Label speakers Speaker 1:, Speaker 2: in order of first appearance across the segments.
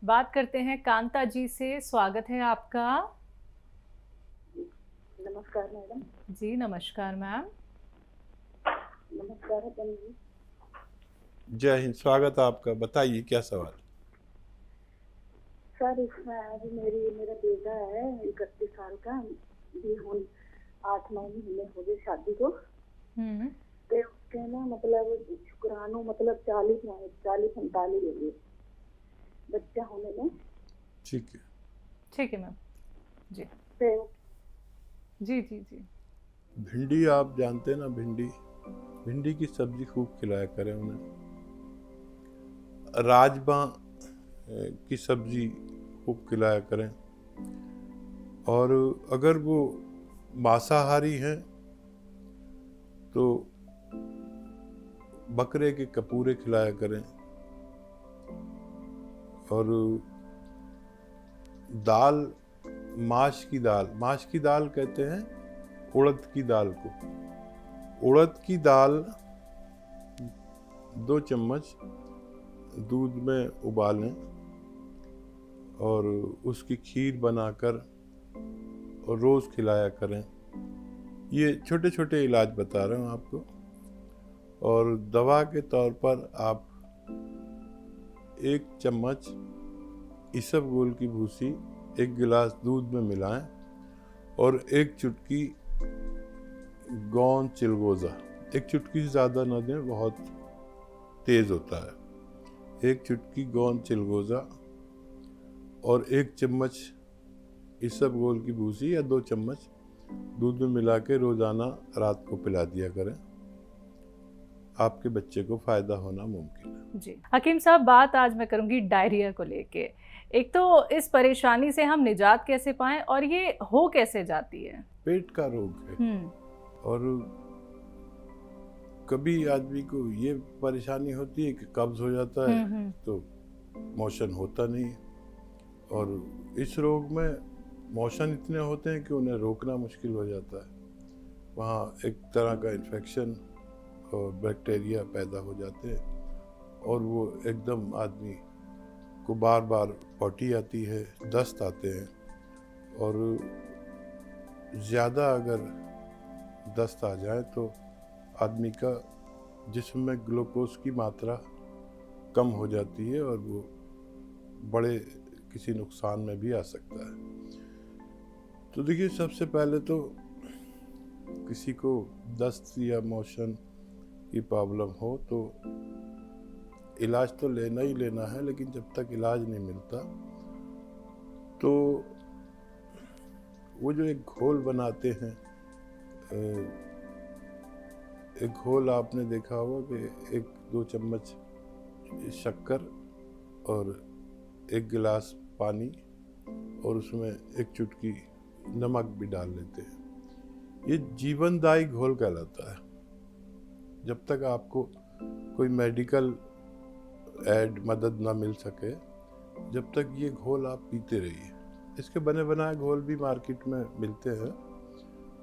Speaker 1: बात करते हैं कांता जी से। स्वागत है आपका।
Speaker 2: नमस्कार मैडम।
Speaker 1: जी नमस्कार मैम।
Speaker 2: नमस्कार अपन जी।
Speaker 3: जय हिंद। स्वागत है आपका। बताइए क्या सवाल।
Speaker 2: सर इसमें अभी मेरा बेटा है 31 साल का। भी हो 8 महीने हुए हो गए शादी को। तो उसके ना मतलब शुक्राणु मतलब 40-45 हो गए बच्चा होने में।
Speaker 3: ठीक है।
Speaker 1: ठीक है मैम। जी
Speaker 2: तो
Speaker 1: जी जी जी।
Speaker 3: भिंडी आप जानते हैं ना, भिंडी की सब्जी खूब खिलाया करें उन्हें। राजमा की सब्जी खूब खिलाया करें। और अगर वो मांसाहारी हैं तो बकरे के कपूरे खिलाया करें। और दाल, माश की दाल कहते हैं उड़द की दाल को। उड़द की दाल 2 चम्मच दूध में उबालें और उसकी खीर बनाकर और रोज़ खिलाया करें। ये छोटे छोटे इलाज बता रहा हूँ आपको। और दवा के तौर पर आप 1 चम्मच इसबगोल की भूसी 1 गिलास दूध में मिलाएं और 1 चुटकी गोंद चिलगोज़ा, 1 चुटकी से ज़्यादा न दें, बहुत तेज़ होता है। 1 चुटकी गोंद चिलगोज़ा और 1 चम्मच इसबगोल की भूसी या 2 चम्मच दूध में मिला के रोज़ाना रात को पिला दिया करें। आपके बच्चे को फ़ायदा होना मुमकिन है।
Speaker 1: जी हकीम साहब, बात आज मैं करूंगी डायरिया को लेके। एक तो इस परेशानी से हम निजात कैसे पाएं और ये हो कैसे जाती है?
Speaker 3: पेट का रोग है और कभी आदमी को ये परेशानी होती है कि कब्ज हो जाता है तो मोशन होता नहीं है। और इस रोग में मोशन इतने होते हैं कि उन्हें रोकना मुश्किल हो जाता है। वहाँ एक तरह का इन्फेक्शन और बैक्टीरिया पैदा हो जाते हैं और वो एकदम आदमी को बार बार पॉटी आती है, दस्त आते हैं। और ज़्यादा अगर दस्त आ जाए तो आदमी का जिस्म में ग्लूकोज की मात्रा कम हो जाती है और वो बड़े किसी नुकसान में भी आ सकता है। तो देखिए, सबसे पहले तो किसी को दस्त या मोशन की प्रॉब्लम हो तो इलाज तो लेना ही लेना है, लेकिन जब तक इलाज नहीं मिलता तो वो जो एक घोल बनाते हैं, एक घोल आपने देखा होगा कि 1-2 चम्मच शक्कर और 1 गिलास पानी और उसमें 1 चुटकी नमक भी डाल लेते हैं। ये जीवनदायी घोल कहलाता है। जब तक आपको कोई मेडिकल मदद ना मिल सके, जब तक ये घोल आप पीते रहिए। इसके बने बनाए घोल भी मार्केट में मिलते हैं।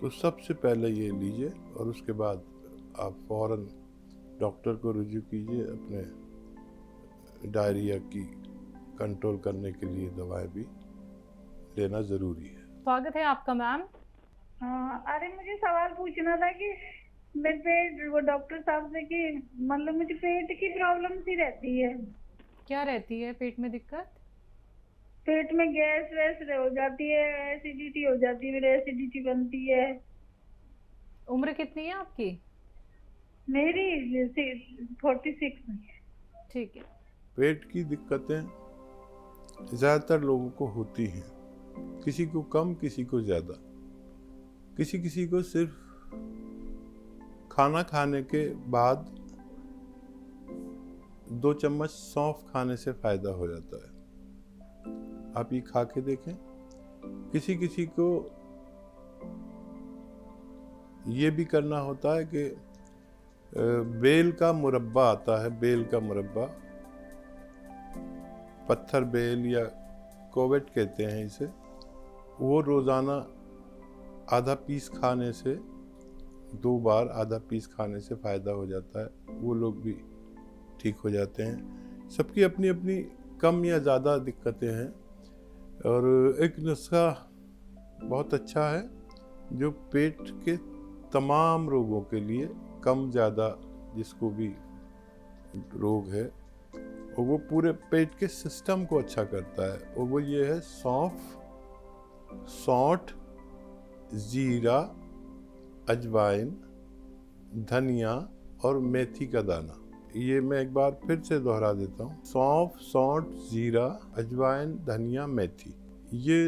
Speaker 3: तो सबसे पहले ये लीजिए और उसके बाद आप फ़ौरन डॉक्टर को रुजू कीजिए। अपने डायरिया की कंट्रोल करने के लिए दवाएं भी लेना ज़रूरी है।
Speaker 1: स्वागत है आपका मैम।
Speaker 4: अरे मुझे सवाल पूछना था कि मेरे पेट वो डॉक्टर साहब से कि मतलब मुझे पेट की प्रॉब्लम सी रहती है।
Speaker 1: क्या रहती है पेट में दिक्कत?
Speaker 4: पेट में गैस वैस हो जाती है, एसिडिटी हो जाती है, मेरे एसिडिटी बनती है।
Speaker 1: उम्र कितनी है आपकी?
Speaker 4: मेरी 46 में।
Speaker 1: ठीक है।
Speaker 3: पेट की दिक्कतें ज़्यादातर लोगों को होती हैं, किसी को कम, किसी को ज़्यादा। किसी को सिर्फ खाना खाने के बाद 2 चम्मच सौंफ खाने से फ़ायदा हो जाता है। आप ये खा के देखें। किसी को ये भी करना होता है कि बेल का मुरब्बा आता है, बेल का मुरब्बा, पत्थर बेल या कोवेट कहते हैं इसे, वो रोज़ाना आधा पीस खाने से, 2 बार आधा पीस खाने से फ़ायदा हो जाता है। वो लोग भी ठीक हो जाते हैं। सबकी अपनी अपनी कम या ज़्यादा दिक्कतें हैं। और एक नुस्खा बहुत अच्छा है जो पेट के तमाम रोगों के लिए, कम ज़्यादा जिसको भी रोग है, और वो पूरे पेट के सिस्टम को अच्छा करता है। और वो ये है सौंफ, सौंठ, जीरा, अजवाइन, धनिया और मेथी का दाना। ये मैं एक बार फिर से दोहरा देता हूँ। सौंफ, सौंठ, जीरा, अजवाइन, धनिया, मेथी, ये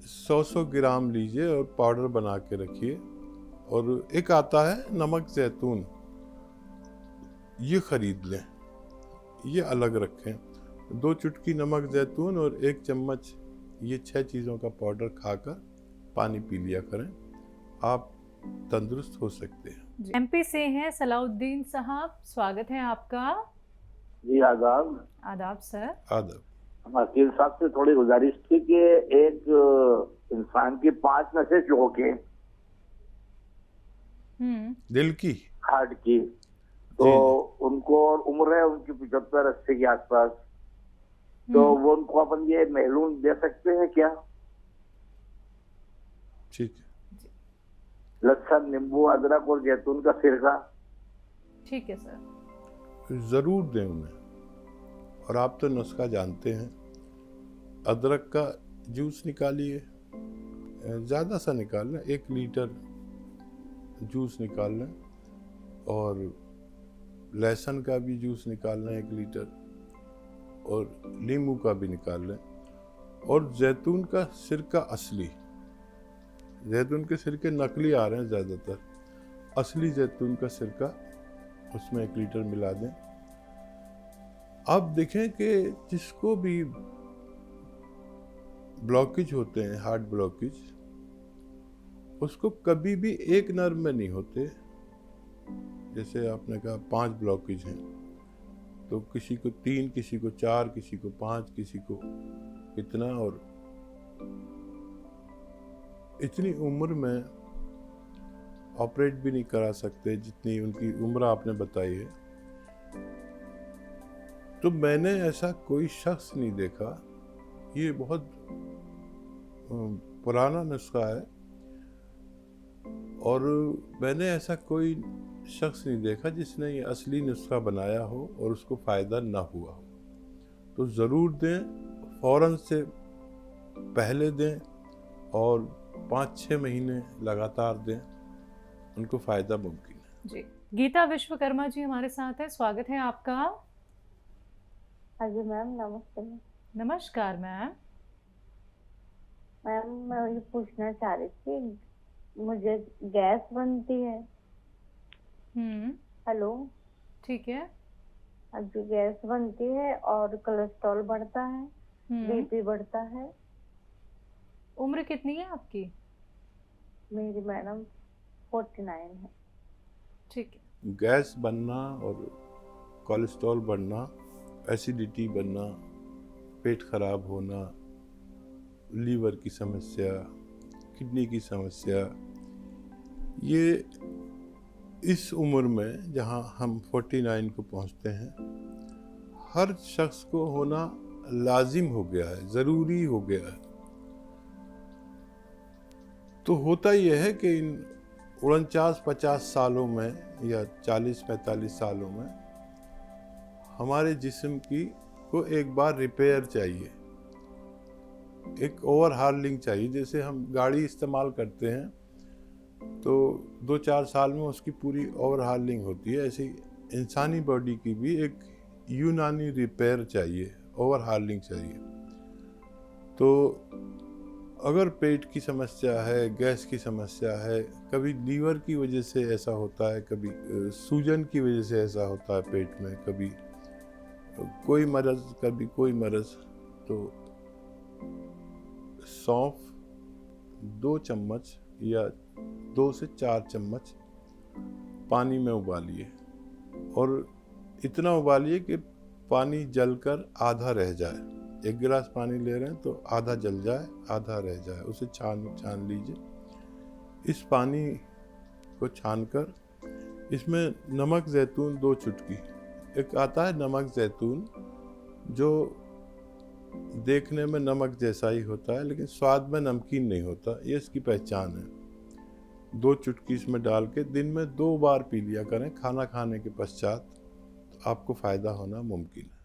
Speaker 3: 100 ग्राम लीजिए और पाउडर बना के रखिए। और एक आता है नमक जैतून, ये खरीद लें, ये अलग रखें। 2 चुटकी नमक जैतून और 1 चम्मच, ये 6 चीज़ों का पाउडर खाकर पानी पी लिया करें, आप तंदुरुस्त हो सकते हैं।
Speaker 1: एमपी से हैं सलाउद्दीन साहब, स्वागत है आपका।
Speaker 5: जी आदाब।
Speaker 1: आदाब सर।
Speaker 3: आदाब।
Speaker 5: वकील साहब से थोड़ी गुजारिश थी कि एक इंसान की 5 नसें चौक हैं
Speaker 3: दिल की,
Speaker 5: हार्ट की, तो उनको और उम्र है उनकी 75-80 के आसपास, तो वो उनको अपन ये महलूम दे सकते हैं क्या?
Speaker 3: ठीक है।
Speaker 5: लहसुन, नींबू, अदरक और जैतून का सिरका।
Speaker 1: ठीक है सर।
Speaker 3: ज़रूर दें उन्हें। और आप तो नुस्खा जानते हैं, अदरक का जूस निकालिए, ज़्यादा सा निकाल लें, 1 लीटर जूस निकाल लें। और लहसुन का भी जूस निकाल लें 1 लीटर, और नींबू का भी निकाल लें। और जैतून का सिरका असली, जैतून के सिरके नकली आ रहे हैं ज़्यादातर, असली जैतून का सिरका उसमें 1 लीटर मिला दें। अब देखें कि जिसको भी ब्लॉकेज होते हैं, हार्ट ब्लॉकेज, उसको कभी भी एक नर्व में नहीं होते। जैसे आपने कहा 5 ब्लॉकेज हैं, तो किसी को 3, किसी को 4, किसी को 5, किसी को इतना। और इतनी उम्र में ऑपरेट भी नहीं करा सकते जितनी उनकी उम्र आपने बताई है। तो मैंने ऐसा कोई शख्स नहीं देखा, ये बहुत पुराना नुस्खा है, और मैंने ऐसा कोई शख्स नहीं देखा जिसने ये असली नुस्खा बनाया हो और उसको फ़ायदा ना हुआ हो। तो ज़रूर दें, फ़ौरन से पहले दें, और 5-6 महीने लगातार दें, उनको फ़ायदा मुमकिन है।
Speaker 1: जी, गीता विश्वकर्मा जी हमारे साथ है, स्वागत है आपका।
Speaker 2: हाँ जी मैम, नमस्ते।
Speaker 1: नमस्कार मैम।
Speaker 2: मैम मैं ये पूछना चाह रही थी, मुझे गैस बनती है। हेलो।
Speaker 1: ठीक है।
Speaker 2: हाँ जी, गैस बनती है और कोलेस्ट्रॉल बढ़ता है, बीपी बढ़ता है।
Speaker 1: उम्र कितनी है आपकी?
Speaker 2: मेरी मैडम 49 है।
Speaker 1: ठीक है।
Speaker 3: गैस बनना और कोलेस्ट्रॉल बढ़ना, एसिडिटी बनना, पेट खराब होना, लीवर की समस्या, किडनी की समस्या, ये इस उम्र में जहाँ हम 49 को पहुँचते हैं, हर शख्स को होना लाजिम हो गया है, ज़रूरी हो गया है। तो होता यह है कि इन 49-50 सालों में या 40-45 सालों में हमारे जिस्म को एक बार रिपेयर चाहिए, एक ओवरहालिंग चाहिए। जैसे हम गाड़ी इस्तेमाल करते हैं तो 2-4 साल में उसकी पूरी ओवरहालिंग होती है, ऐसे इंसानी बॉडी की भी एक यूनानी रिपेयर चाहिए, ओवरहालिंग चाहिए। तो अगर पेट की समस्या है, गैस की समस्या है, कभी लीवर की वजह से ऐसा होता है, कभी सूजन की वजह से ऐसा होता है पेट में, कभी कोई मर्ज़, कभी कोई मर्ज़, तो सौंफ 2 चम्मच या 2 से 4 चम्मच पानी में उबालिए, और इतना उबालिए कि पानी जलकर आधा रह जाए। 1 गिलास पानी ले रहे हैं तो आधा जल जाए, आधा रह जाए, उसे छान लीजिए। इस पानी को छानकर इसमें नमक जैतून 2 चुटकी, एक आता है नमक जैतून जो देखने में नमक जैसा ही होता है, लेकिन स्वाद में नमकीन नहीं होता। ये इसकी पहचान है। 2 चुटकी इसमें डाल के दिन में 2 बार पी लिया करें खाना खाने के पश्चात, तो आपको फ़ायदा होना मुमकिन है।